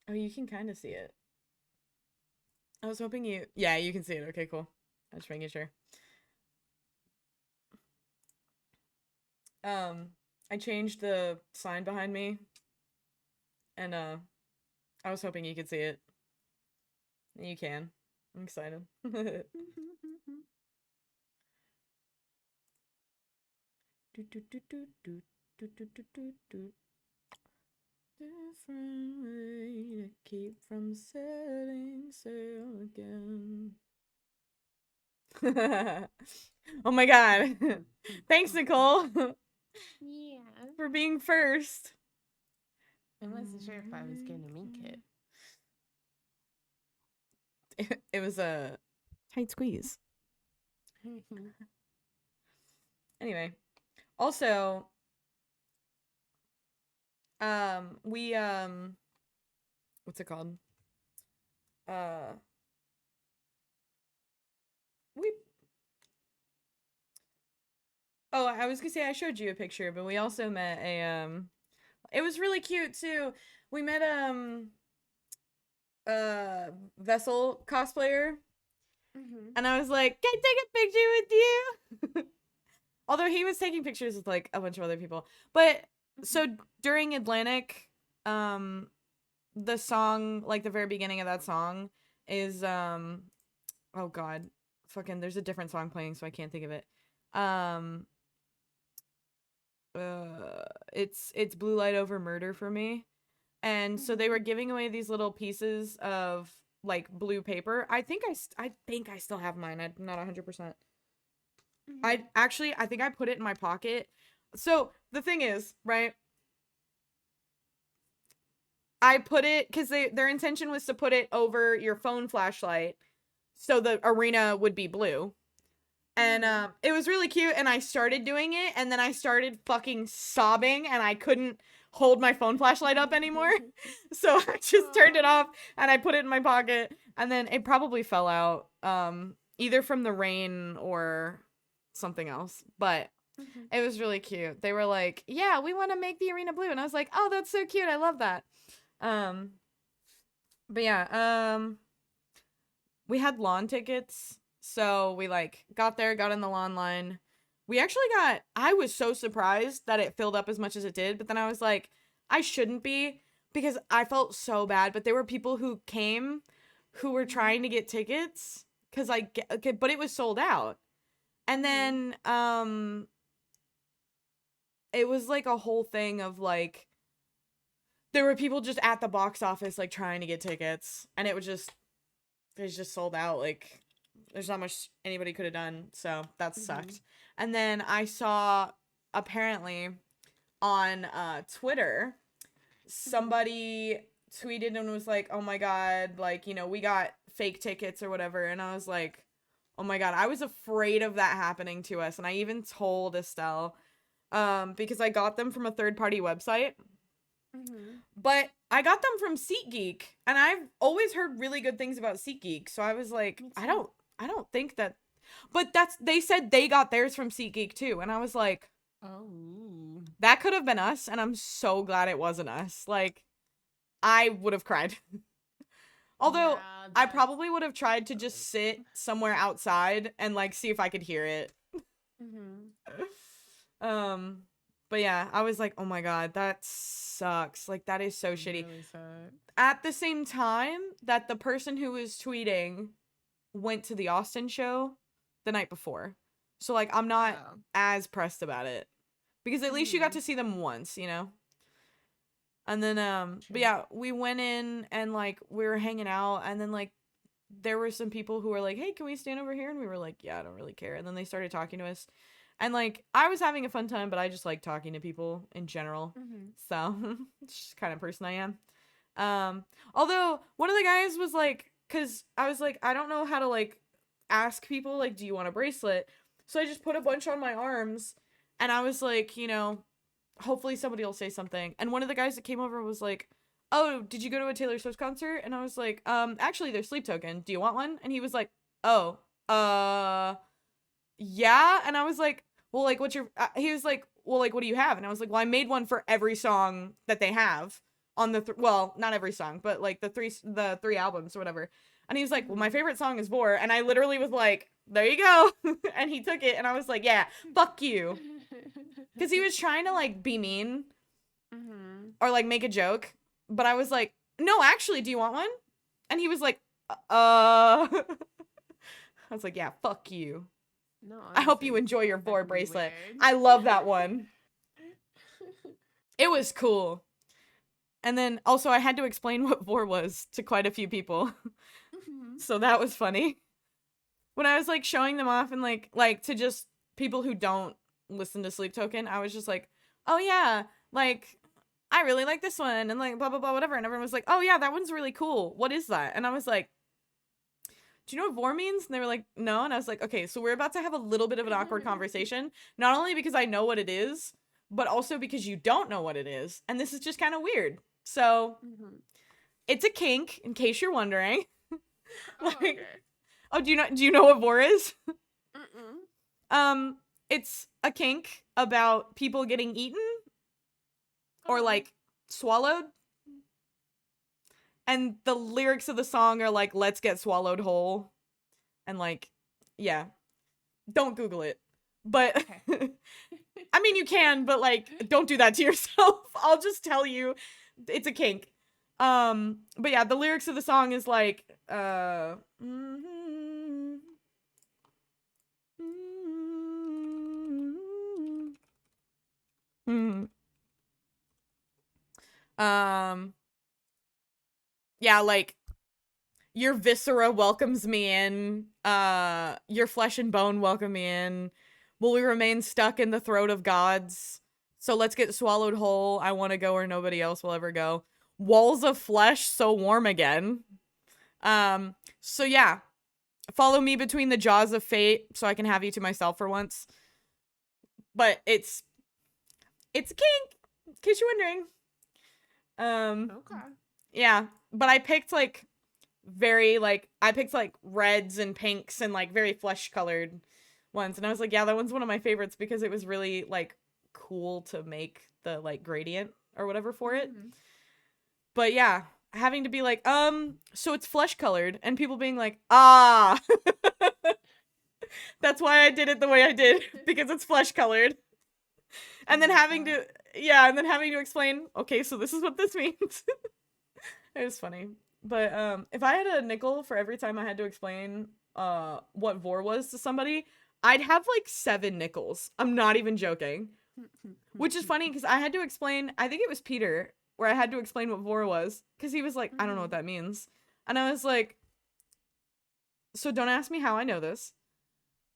Oh, you can kind of see it. I was hoping you. Yeah, you can see it. Okay, cool. I was making sure. Um, I changed the sign behind me, and I was hoping you could see it. You can. I'm excited. Do, do, do, do, do, do, do, do, do, do. Different way to keep from setting sail again. Oh my god. Thanks, Nicole, Yeah. for being first. I wasn't sure if I was gonna make it. It was a tight squeeze. Anyway, also, we what's it called? Uh, we. Oh, I was gonna say I showed you a picture, but we also met a It was really cute too. We met a vessel cosplayer, Mm-hmm. and I was like, "Can I take a picture with you?" Although he was taking pictures with like a bunch of other people. But so during Atlantic, um, the song, like the very beginning of that song, is oh god, fucking, there's a different song playing, so I can't think of it. Um, it's Blue Light Over Murder for me. And so they were giving away these little pieces of like blue paper. I think I still have mine. I'm not 100%. I think I put it in my pocket. So the thing is, right? I put it because their intention was to put it over your phone flashlight, so the arena would be blue. And it was really cute, and I started doing it, and then I started fucking sobbing, and I couldn't hold my phone flashlight up anymore. So I just turned it off, and I put it in my pocket, and then it probably fell out, either from the rain or something else. But it was really cute. They were like, "Yeah, we want to make the arena blue," and I was like, "Oh, that's so cute. I love that." Um, but yeah, we had lawn tickets. So we like got there, got in the lawn line. We actually got I was so surprised that it filled up as much as it did, but then I was like, I shouldn't be because I felt so bad, but there were people who came who were trying to get tickets cuz I get okay, but it was sold out. And then it was like a whole thing of like there were people just at the box office like trying to get tickets, and it's just sold out. Like there's not much anybody could have done, so that sucked. And then I saw apparently on Twitter somebody tweeted and was like, "Oh my god, like, we got fake tickets or whatever." And I was like, "Oh my god, I was afraid of that happening to us." And I even told Estelle because I got them from a third-party website. But I got them from SeatGeek, and I've always heard really good things about SeatGeek. So I was like, I don't think that. But they said they got theirs from SeatGeek too, and I was like, Oh. that could have been us, and I'm so glad it wasn't us. Like, I would have cried. Although Yeah, I that's probably would have tried to just sit somewhere outside and like see if I could hear it. Um, but yeah, I was like, oh my god, that sucks. Like that is so shitty. really sad. At the same time that the person who was tweeting went to the Austin show the night before. So like I'm not Oh. as pressed about it. Because at least you got to see them once, you know? And then but True. yeah, we went in and like we were hanging out, and then like there were some people who were like, "Hey, can we stand over here?" And we were like, "Yeah, I don't really care." And then they started talking to us. And like I was having a fun time, but I just like talking to people in general. So, it's just kind of person I am. Um, Although one of the guys was like, cause I was like, I don't know how to like ask people, like, do you want a bracelet? So I just put a bunch on my arms, and I was like, hopefully somebody will say something. And one of the guys that came over was like, "Oh, did you go to a Taylor Swift concert?" And I was like, actually, there's Sleep Token. Do you want one?" And he was like, "Oh, yeah." And I was like, "Well, like, what's your?" He was like, "Well, like, what do you have?" And I was like, "Well, I made one for every song that they have. on the well, not every song, but like the three albums or whatever. And he was like, well, my favorite song is Vor. And I literally was like, there you go. And he took it and I was like, yeah, fuck you. Because he was trying to like be mean or like make a joke. But I was like, no, actually, do you want one? And he was like, I was like, yeah, fuck you. No, I hope you enjoy your Vor bracelet. I love that one. It was cool. And then also I had to explain what Vor was to quite a few people. So that was funny. When I was like showing them off and like to just people who don't listen to Sleep Token, I was just like, oh yeah, like I really like this one and like blah blah blah whatever. And everyone was like, oh yeah, that one's really cool. What is that? And I was like, do you know what Vor means? And they were like, no. And I was like, okay, so we're about to have a little bit of an awkward conversation. Not only because I know what it is, but also because you don't know what it is. And this is just kind of weird. So it's a kink, in case you're wondering. Like, okay. Oh, do you know what Vor is? It's a kink about people getting eaten or like swallowed. And the lyrics of the song are like, let's get swallowed whole. And like, yeah. Don't Google it. But okay. I mean, you can, but like, don't do that to yourself. I'll just tell you, it's a kink. But yeah, the lyrics of the song is like, yeah, like, your viscera welcomes me in, your flesh and bone welcome me in. Will we remain stuck in the throat of gods? So let's get swallowed whole. I want to go where nobody else will ever go. Walls of flesh, so warm again. So yeah. Follow me between the jaws of fate so I can have you to myself for once. But it's a kink, in case you're wondering. Okay. Yeah, but I picked like I picked like reds and pinks and like very flesh colored ones. And I was like, yeah, that one's one of my favorites because it was really like cool to make the like gradient or whatever for it. But yeah, having to be like, so it's flesh colored and people being like, ah, that's why I did it the way I did because it's flesh colored. And then having to explain, okay, so this is what this means. It was funny. But if I had a nickel for every time I had to explain what Vor was to somebody, I'd have like 7 nickels. I'm not even joking. Which is funny because I had to explain, I think it was Peter, where I had to explain what Vor was. Because he was like, I don't know what that means. And I was like, so don't ask me how I know this.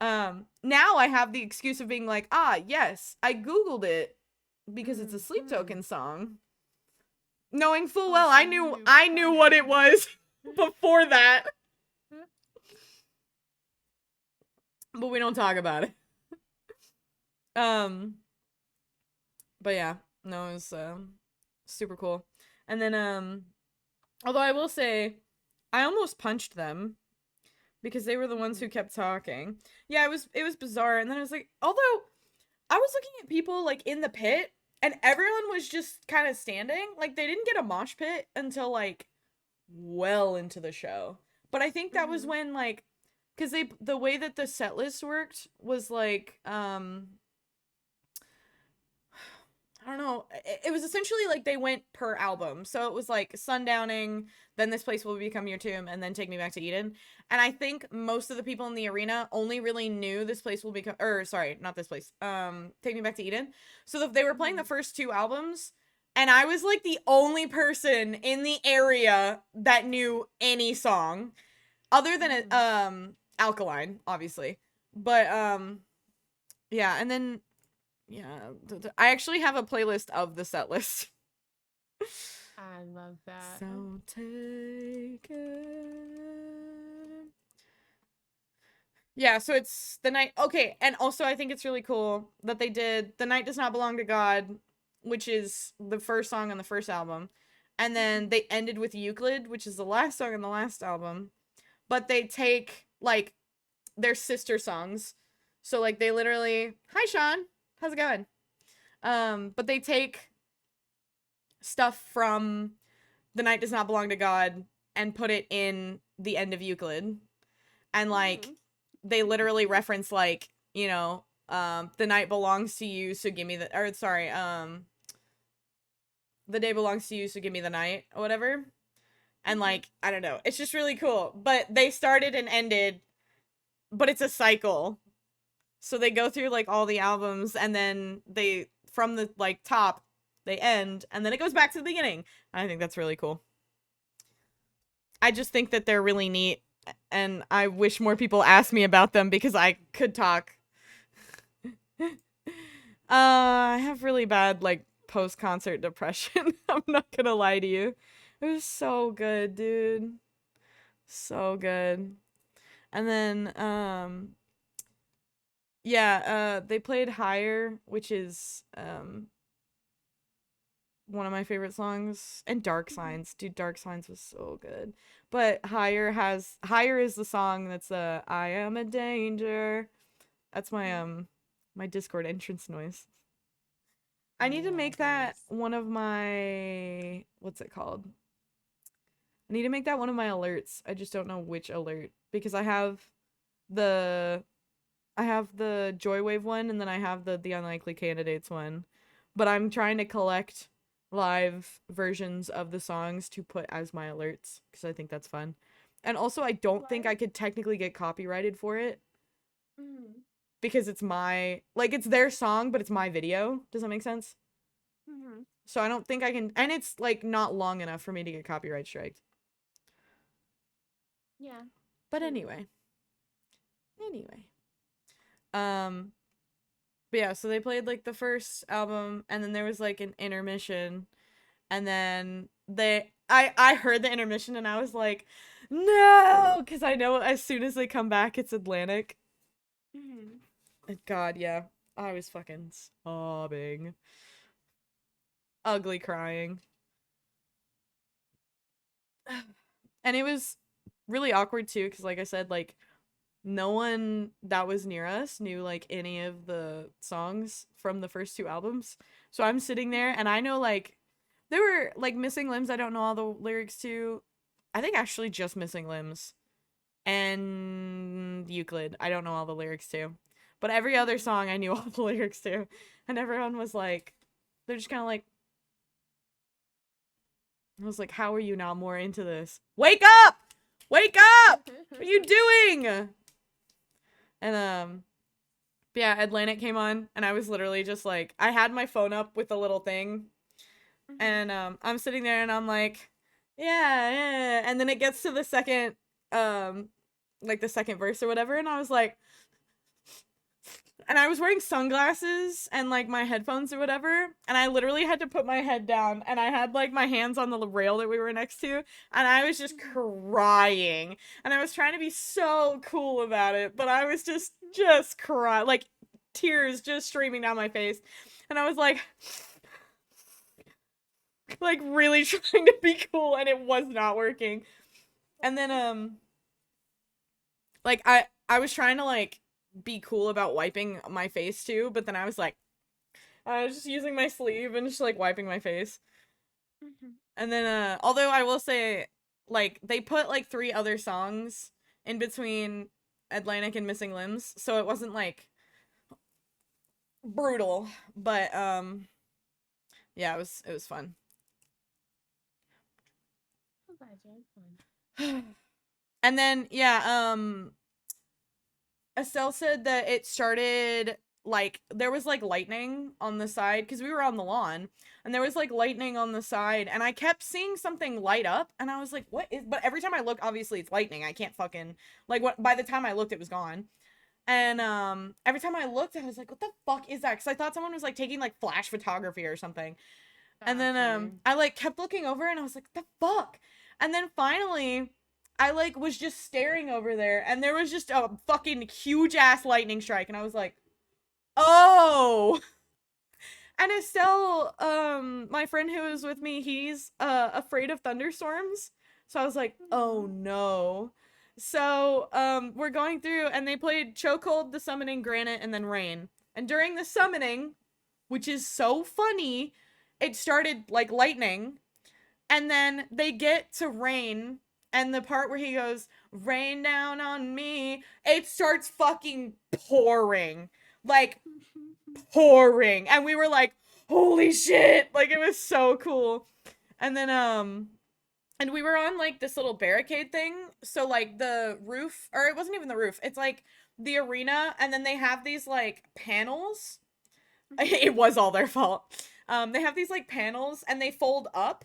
Now I have the excuse of being like, yes, I Googled it because it's a Sleep Token song. Knowing full well I knew what it was before that. But we don't talk about it. But yeah, no, it was super cool. And then although I will say I almost punched them because they were the ones who kept talking. Yeah, it was bizarre. And then I was like, although I was looking at people like in the pit and everyone was just kind of standing. Like, they didn't get a mosh pit until, like, well into the show. But I think that was when, like, because the way that the set list worked was, like, I don't know. It was essentially, like, they went per album. So it was, like, Sundowning, then This Place Will Become Your Tomb, and then Take Me Back to Eden. And I think most of the people in the arena only really knew This Place Will Become, or sorry, not This Place, Take Me Back to Eden. So they were playing the first 2 albums, and I was, like, the only person in the area that knew any song, other than, Alkaline, obviously. But, yeah, and then, yeah, I actually have a playlist of the set list. I love that. So take it. Yeah, so it's the night. Okay, and also I think it's really cool that they did The Night Does Not Belong to God, which is the first song on the first album. And then they ended with Euclid, which is the last song on the last album. But they take, like, their sister songs. So, like, they literally... Hi, Sean. How's it going? But they take stuff from The Night Does Not Belong to God and put it in the end of Euclid. And like they literally reference like, you know, the night belongs to you, so give me the, or sorry, the day belongs to you, so give me the night, or whatever. And like, I don't know, it's just really cool. But they started and ended, but it's a cycle. So they go through like all the albums, and then they, from the like top, they end, and then it goes back to the beginning. I think that's really cool. I just think that they're really neat, and I wish more people asked me about them because I could talk. I have really bad like post-concert depression. I'm not gonna lie to you. It was so good, dude. So good. And then yeah, they played Higher, which is one of my favorite songs, and Dark Signs. Dude, Dark Signs was so good. But Higher is the song that's I am a danger. That's my Discord entrance noise. I need to make that one of my, what's it called? I need to make that one of my alerts. I just don't know which alert, because I have the Joywave one, and then I have the Unlikely Candidates one. But I'm trying to collect live versions of the songs to put as my alerts, because I think that's fun. And also, I don't think I could technically get copyrighted for it. Because it's my, like, it's their song, but it's my video. Does that make sense? So I don't think I can, and it's, like, not long enough for me to get copyright striked. Yeah. But anyway. But yeah, so they played, like, the first album, and then there was, like, an intermission, and then I heard the intermission, and I was like, no! Because I know as soon as they come back, it's Atlantic. And God, yeah. I was fucking sobbing. Ugly crying. And it was really awkward too, because like I said, like, no one that was near us knew like any of the songs from the first two albums. So I'm sitting there, and I know like there were like Missing Limbs I don't know all the lyrics to. I think actually just Missing Limbs. And Euclid I don't know all the lyrics to. But every other song I knew all the lyrics to. And everyone was like, they're just kind of like, I was like, how are you not more into this? Wake up! Wake up! What are you doing? And but yeah, Atlantic came on, and I was literally just like, I had my phone up with a little thing, and I'm sitting there, and I'm like, yeah, and then it gets to the second, like the second verse or whatever, and I was like, and I was wearing sunglasses and like my headphones or whatever, and I literally had to put my head down, and I had like my hands on the rail that we were next to, and I was just crying, and I was trying to be so cool about it, but I was just crying, like tears just streaming down my face, and I was like really trying to be cool, and it was not working. And then like I was trying to like be cool about wiping my face too, but then I was like, I was just using my sleeve and just like wiping my face. And then although I will say, like, they put like 3 other songs in between Atlantic and Missing Limbs, so it wasn't like brutal, but yeah, it was fun. And then yeah, Estelle said that it started like there was like lightning on the side, because we were on the lawn, and there was like lightning on the side, and I kept seeing something light up, and I was like, what is, but every time I look, obviously it's lightning, I can't fucking, like, what, by the time I looked it was gone. And every time I looked, I was like, what the fuck is that? Because I thought someone was like taking like flash photography or something. And then I like kept looking over, and I was like, the fuck? And then finally I like was just staring over there, and there was just a fucking huge ass lightning strike, and I was like, oh. And Estelle, my friend who was with me, he's afraid of thunderstorms. So I was like, oh no. So we're going through, and they played Chokehold, The Summoning, Granite, and then Rain. And during the summoning, which is so funny, it started like lightning, and then they get to rain, and the part where he goes, rain down on me, it starts fucking pouring. Like, pouring. And we were like, holy shit. Like, it was so cool. And then, and we were on like this little barricade thing. So, like, the roof, or it wasn't even the roof, it's like the arena, and then they have these like panels. It was all their fault. They have these like panels, and they fold up.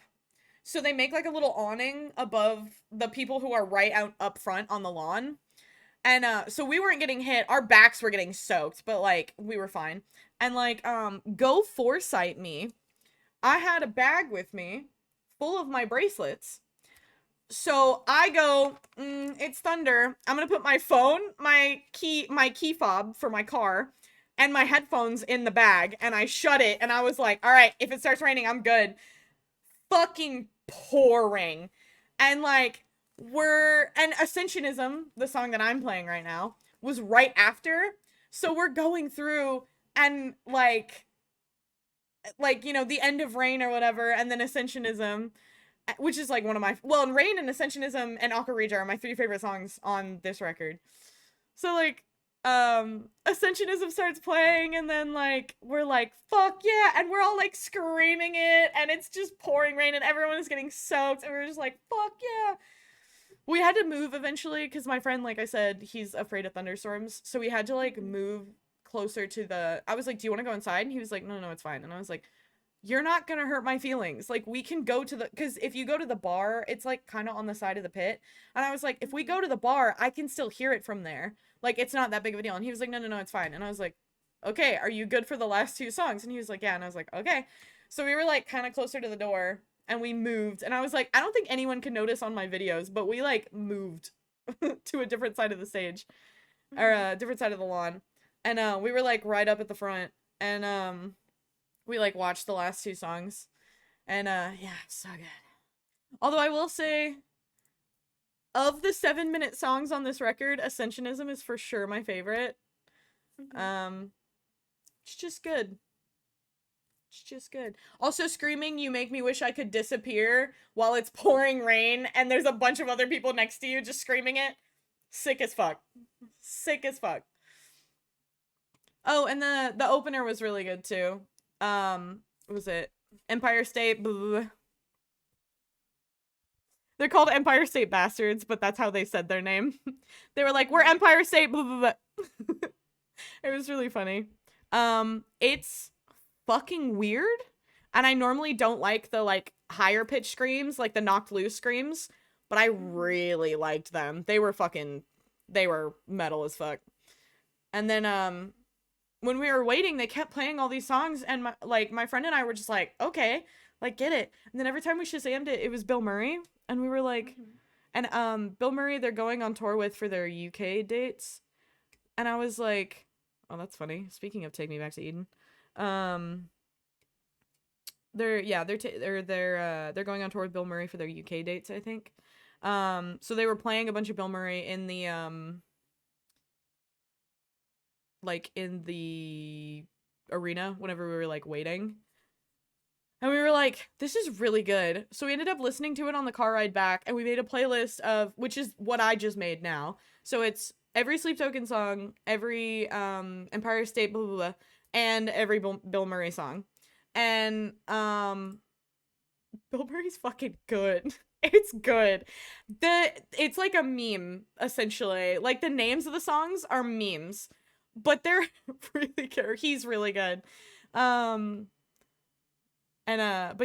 So they make like a little awning above the people who are right out up front on the lawn. And so we weren't getting hit. Our backs were getting soaked, but like we were fine. And like go foresight me. I had a bag with me full of my bracelets. So I go, it's thunder. I'm going to put my phone, my key fob for my car, and my headphones in the bag, and I shut it, and I was like, all right, if it starts raining, I'm good. Fucking pouring. And like and Ascensionism, the song that I'm playing right now, was right after. So we're going through, and like you know, the end of Rain or whatever, and then Ascensionism, which is like one of my, well, and Rain and Ascensionism and Ocarina are my 3 favorite songs on this record. So like Ascensionism starts playing, and then like we're like, fuck yeah, and we're all like screaming it, and it's just pouring rain, and everyone is getting soaked, and we're just like, fuck yeah. We had to move eventually because my friend, like I said, he's afraid of thunderstorms, so we had to like move closer to the, I was like, do you want to go inside? And he was like, no, it's fine. And I was like, you're not gonna hurt my feelings. Like, we can go to the, because if you go to the bar, it's like kind of on the side of the pit. And I was like, if we go to the bar, I can still hear it from there. Like, it's not that big of a deal. And he was like, no, it's fine. And I was like, okay, are you good for the last 2 songs? And he was like, yeah. And I was like, okay. So we were like kind of closer to the door, and we moved. And I was like, I don't think anyone can notice on my videos, but we like moved to a different side of the stage, or a different side of the lawn. And we were like right up at the front. And we like watched the last 2 songs, and yeah, so good. Although I will say, of the 7-minute songs on this record, Ascensionism is for sure my favorite. It's just good. It's just good. Also, screaming "You Make Me Wish I Could Disappear" while it's pouring rain and there's a bunch of other people next to you just screaming it. Sick as fuck. Sick as fuck. Oh, and the opener was really good too. What was it? Empire State. Blah, blah, blah. They're called Empire State Bastards, but that's how they said their name. They were like, we're Empire State. Blah, blah, blah. It was really funny. It's fucking weird, and I normally don't like the like higher pitch screams, like the knocked loose screams, but I really liked them. They were metal as fuck. And then when we were waiting, they kept playing all these songs, and my friend and I were just like, okay, like, get it. And then every time we Shazammed it, it was Bill Murray, and we were like, and Bill Murray, they're going on tour with for their UK dates, and I was like, oh, that's funny. Speaking of Take Me Back to Eden, they're going on tour with Bill Murray for their UK dates, I think. So they were playing a bunch of Bill Murray in the like in the arena whenever we were like waiting. And we were like, this is really good. So we ended up listening to it on the car ride back, and we made a playlist of, which is what I just made now. So it's every Sleep Token song, every Empire State blah blah blah, and every Bill Murray song. And Bill Murray's fucking good. It's good. It's like a meme, essentially. Like, the names of the songs are memes, but they're really good. He's really good. But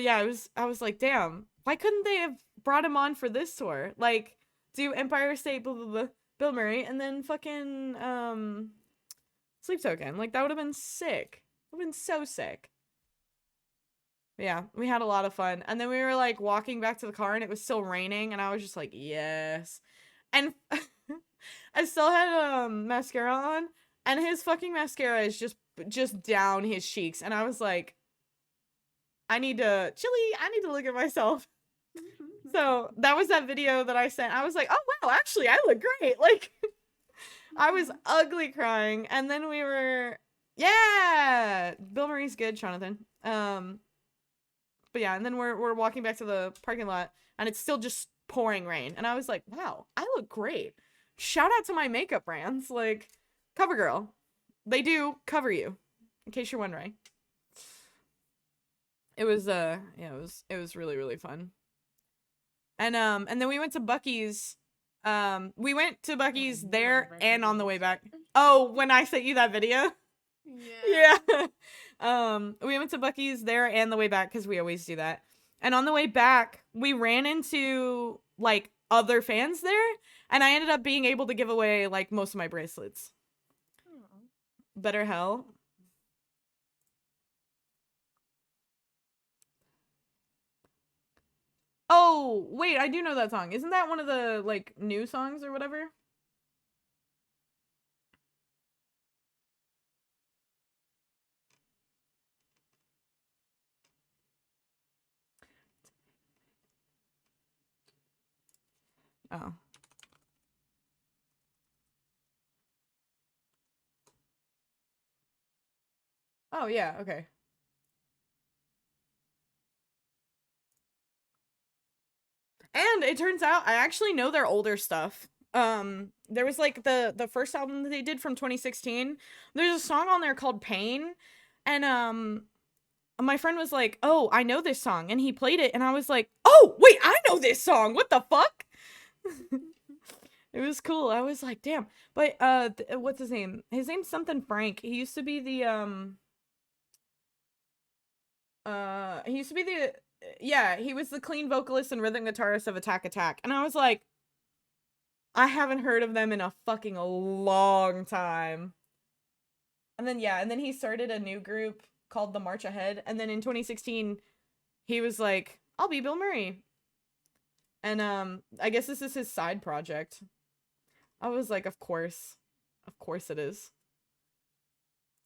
yeah, I was like, damn, why couldn't they have brought him on for this tour? Like, do Empire State blah blah blah, Bill Murray, and then fucking Sleep Token. Like, that would have been sick. Would have been so sick. But yeah, we had a lot of fun. And then we were like walking back to the car, and it was still raining, and I was just like, yes. And I still had mascara on, and his fucking mascara is just down his cheeks, and I was like, I need to look at myself. So that was that video that I sent. I was like, oh wow, actually I look great. Like, I was ugly crying. And then we were, yeah, Bill Murray's good, Jonathan. But yeah, and then we're walking back to the parking lot, and it's still just pouring rain. And I was like, wow, I look great. Shout out to my makeup brands, like CoverGirl. They do cover you, in case you're wondering. It was yeah, it was really, really fun. And then we went to Buc-ee's. We went to Buc-ee's there and on the way back. Oh, when I sent you that video? Yeah. We went to Buc-ee's there and the way back because we always do that. And on the way back, we ran into like other fans there, and I ended up being able to give away like most of my bracelets. Better hell. Oh, wait, I do know that song. Isn't that one of the like new songs or whatever? Oh. Oh, yeah, okay. And it turns out I actually know their older stuff. There was like the first album that they did from 2016. There's a song on there called Pain, and my friend was like, "Oh, I know this song." And he played it, and I was like, "Oh, wait, I know this song. What the fuck?" It was cool. I was like, "Damn." But what's his name? His name's something Frank. He used to be the yeah, he was the clean vocalist and rhythm guitarist of Attack Attack. And I was like, I haven't heard of them in a fucking long time. And then yeah, and then he started a new group called The March Ahead, and then in 2016 he was like, I'll be Bill Murray. And I guess this is his side project. I was like, of course. Of course it is.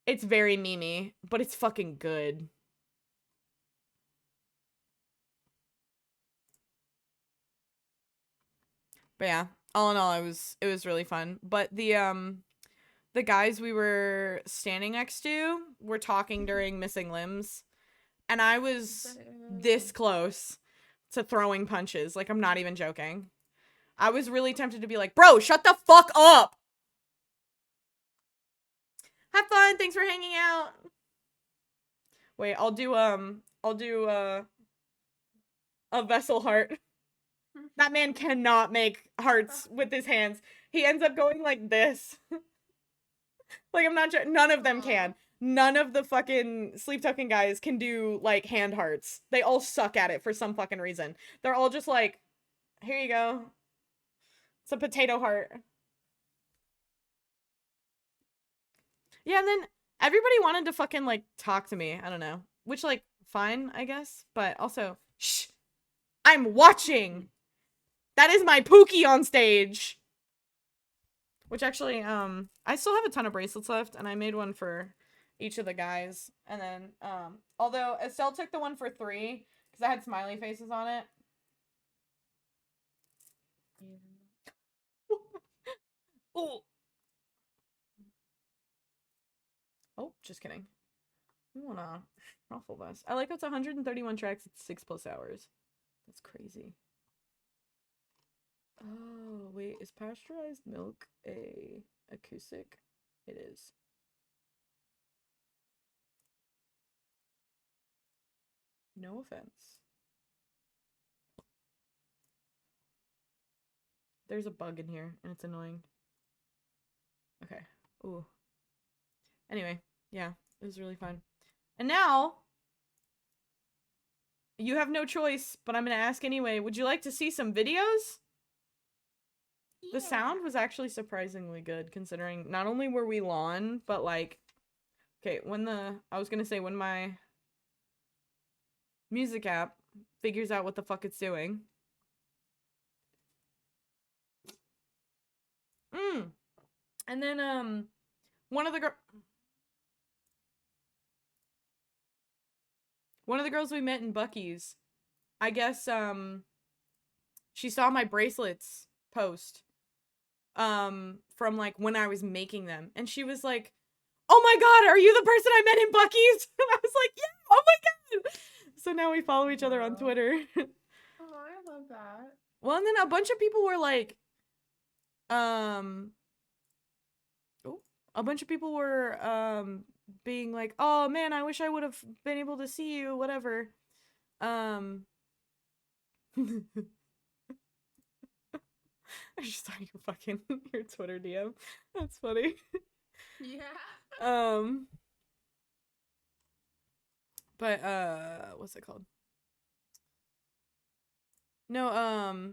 It's very memey, but it's fucking good. But yeah, all in all, it was really fun. But the guys we were standing next to were talking during Missing Limbs, and I was this close to throwing punches. Like, I'm not even joking. I was really tempted to be like, bro, shut the fuck up. Have fun. Thanks for hanging out. Wait, I'll do a vessel heart. That man cannot make hearts with his hands. He ends up going like this. Like, I'm not sure. None of them can. None of the fucking sleep tucking guys can do like hand hearts. They all suck at it for some fucking reason. They're all just like, here you go. It's a potato heart. Yeah, and then everybody wanted to fucking like talk to me. I don't know. Which, like, fine, I guess. But also, shh. I'm watching. That is my Pookie on stage. Which actually, I still have a ton of bracelets left, and I made one for each of the guys. And then, although Estelle took the one for 3, because I had smiley faces on it. Oh. Oh, just kidding. We wanna shuffle this. I like how it's 131 tracks, it's 6+ hours. That's crazy. Oh, wait, is pasteurized milk a acoustic? It is. No offense. There's a bug in here, and it's annoying. Okay. Ooh. Anyway, yeah, it was really fun. And now, you have no choice, but I'm gonna ask anyway. Would you like to see some videos? Yeah. The sound was actually surprisingly good, considering not only were we lawn, but like, okay, when my music app figures out what the fuck it's doing. And then, one of the girls we met in Buc-ee's, I guess, she saw my bracelets post, from like when I was making them, and she was like, oh my god, are you the person I met in Buc-ee's? And I was like, yeah, oh my god. So now we follow each other on Wow. Twitter. Oh, I love that. Well, and then a bunch of people were like, oh, a bunch of people were being like, "Oh man, I wish I would have been able to see you, whatever." Um I just saw your fucking your Twitter DM. That's funny. Yeah. Um but what's it called? No,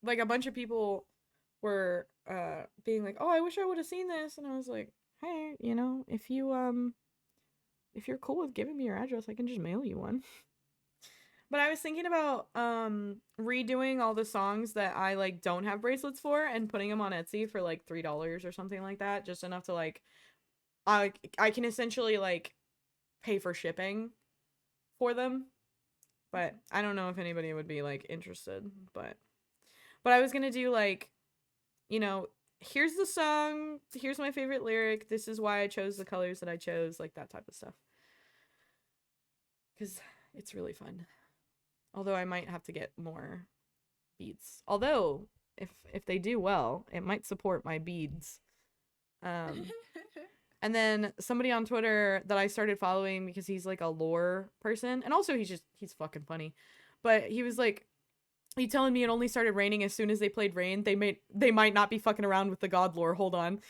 like a bunch of people were being like, "Oh, I wish I would have seen this." And I was like, "Hey, you know, if you're cool with giving me your address, I can just mail you one." But I was thinking about redoing all the songs that I like don't have bracelets for and putting them on Etsy for like $3 or something like that, just enough to like I can essentially like pay for shipping for them. But I don't know if anybody would be like interested, but I was going to do like, you know, here's the song, here's my favorite lyric, this is why I chose the colors that I chose, like that type of stuff. Cuz it's really fun. Although I might have to get more beads. Although if they do well, it might support my beads. And then somebody on Twitter that I started following because he's like a lore person, and also he's fucking funny. But he was like, he telling me it only started raining as soon as they played Rain. They might not be fucking around with the god lore. Hold on.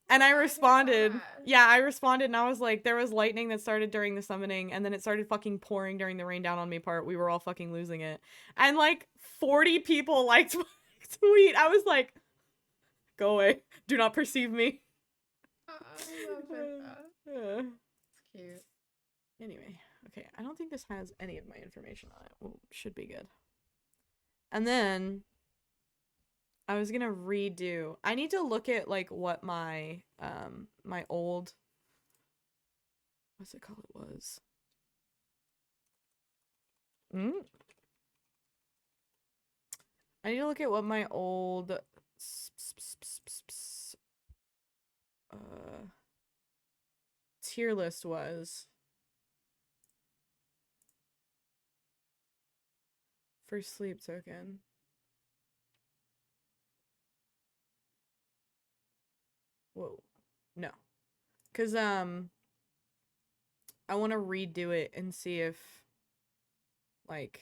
And I responded, yeah, I responded and I was like, there was lightning that started during the summoning and then it started fucking pouring during the rain down on me part. We were all fucking losing it. And like 40 people liked my tweet. I was like, go away. Do not perceive me. I love it. It's cute. Anyway, okay. I don't think this has any of my information on it. Well, should be good. And then I was gonna redo. I need to look at like what my my old what's it called? It was. I need to look at what my old tier list was for sleep token. Whoa. No. Cause I want to redo it and see if like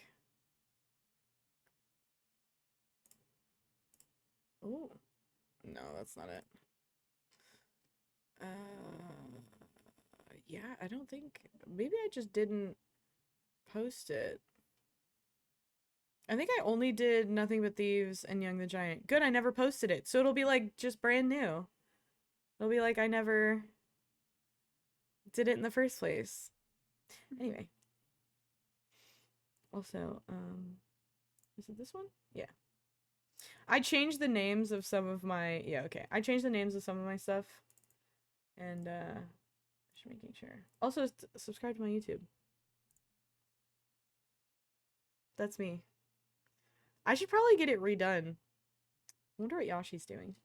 oh no, that's not it. Yeah, I don't think maybe I just didn't post it. I think I only did Nothing But Thieves and Young the Giant. Good, I never posted it. So it'll be like just brand new. It'll be like I never did it in the first place. Anyway. Also, is it this one? Yeah. I changed the names of some of my okay. I changed the names of some of my stuff. And just making sure. Also subscribe to my YouTube. That's me. I should probably get it redone. I wonder what Yashi's doing.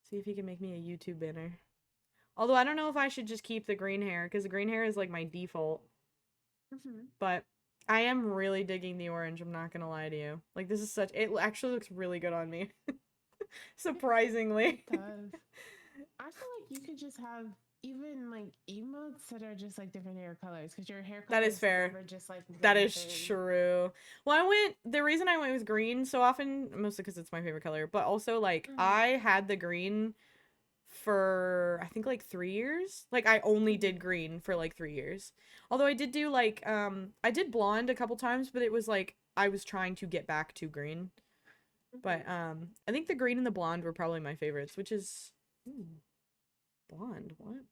See if he can make me a YouTube banner. Although I don't know if I should just keep the green hair, because the green hair is like my default. But I am really digging the orange, I'm not gonna lie to you. Like this is it actually looks really good on me. Surprisingly. It does. I feel like you could just have even like emotes that are just like different hair colors because your hair color that is fair. Never just like that is true. Well, the reason I went with green so often, mostly because it's my favorite color, but also like I had the green for I think like 3 years. Like I only did green for like 3 years. Although I did do like I did blonde a couple times, but it was like I was trying to get back to green. But I think the green and the blonde were probably my favorites, which is blonde. What?